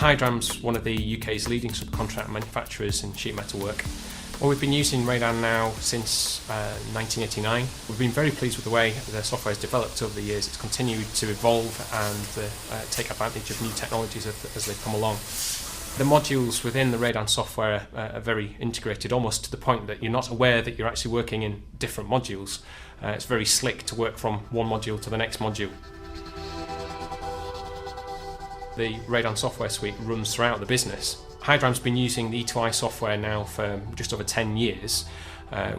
Hydram's one of the UK's leading subcontract manufacturers in sheet metal work. Well, we've been using Radan now since 1989. We've been very pleased with the way the software has developed over the years. It's continued to evolve and take advantage of new technologies as they come along. The modules within the Radan software are very integrated, almost to the point that you're not aware that you're actually working in different modules. It's very slick to work from one module to the next module. The Radan software suite runs throughout the business. Hydram's been using the E2I software now for just over 10 years.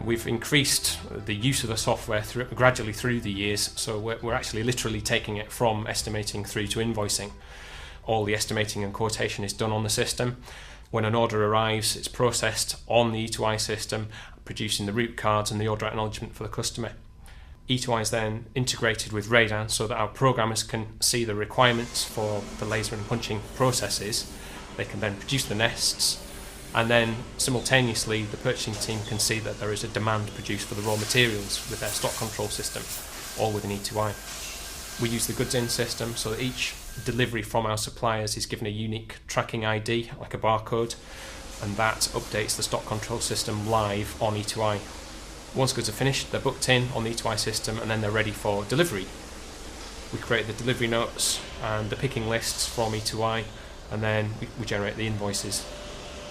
We've increased the use of the software gradually through the years, so we're actually literally taking it from estimating through to invoicing. All the estimating and quotation is done on the system. When an order arrives, it's processed on the E2I system, producing the route cards and the order acknowledgement for the customer. E2I is then integrated with Radan so that our programmers can see the requirements for the laser and punching processes. They can then produce the nests, and then simultaneously the purchasing team can see that there is a demand produced for the raw materials with their stock control system, all within E2I. We use the goods in system so that each delivery from our suppliers is given a unique tracking ID, like a barcode, and that updates the stock control system live on E2I. Once goods are finished, they're booked in on the E2I system and then they're ready for delivery. We create the delivery notes and the picking lists from E2I, and then we generate the invoices.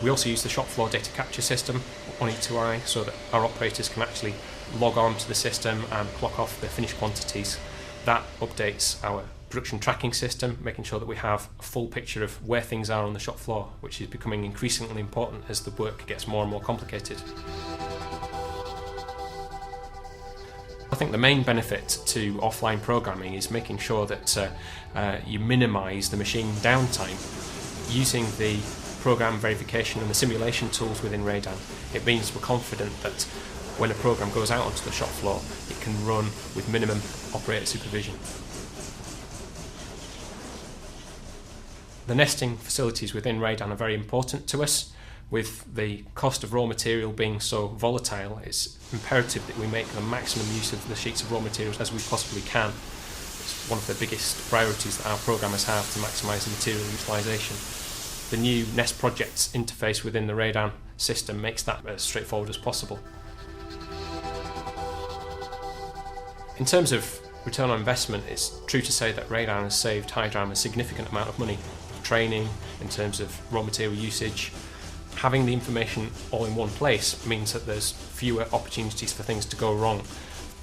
We also use the shop floor data capture system on E2I so that our operators can actually log on to the system and clock off the finished quantities. That updates our production tracking system, making sure that we have a full picture of where things are on the shop floor, which is becoming increasingly important as the work gets more and more complicated. I think the main benefit to offline programming is making sure that you minimise the machine downtime. Using the program verification and the simulation tools within Radan, it means we're confident that when a program goes out onto the shop floor, it can run with minimum operator supervision. The nesting facilities within Radan are very important to us. With the cost of raw material being so volatile, it's imperative that we make the maximum use of the sheets of raw materials as we possibly can. It's one of the biggest priorities that our programmers have to maximise the material utilisation. The new Nest Projects interface within the Radan system makes that as straightforward as possible. In terms of return on investment, it's true to say that Radan has saved Hydram a significant amount of money. Training, in terms of raw material usage. Having the information all in one place means that there's fewer opportunities for things to go wrong.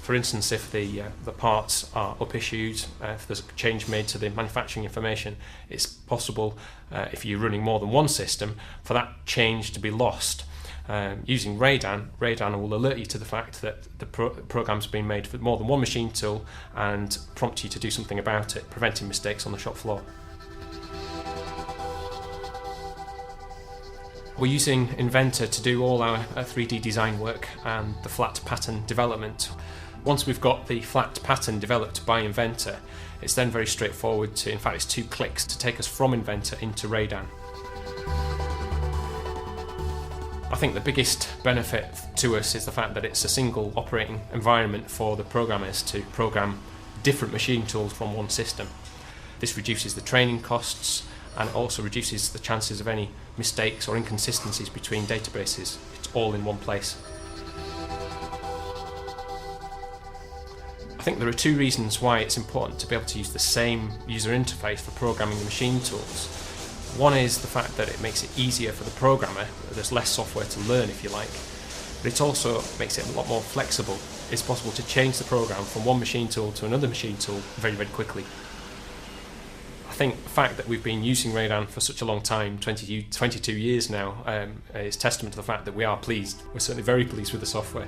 For instance, if the parts are up-issued, if there's a change made to the manufacturing information, it's possible, if you're running more than one system, for that change to be lost. Using Radan will alert you to the fact that the program's been made for more than one machine tool and prompt you to do something about it, preventing mistakes on the shop floor. We're using Inventor to do all our 3D design work and the flat pattern development. Once we've got the flat pattern developed by Inventor, it's then very straightforward to, in fact it's 2 clicks to take us from Inventor into Radan. I think the biggest benefit to us is the fact that it's a single operating environment for the programmers to program different machine tools from one system. This reduces the training costs and it also reduces the chances of any mistakes or inconsistencies between databases. It's all in one place. I think there are 2 reasons why it's important to be able to use the same user interface for programming the machine tools. One is the fact that it makes it easier for the programmer. There's less software to learn, if you like, but it also makes it a lot more flexible. It's possible to change the program from one machine tool to another machine tool very, very quickly. I think the fact that we've been using Radan for such a long time, 22 years now, is testament to the fact that we are pleased. We're certainly very pleased with the software.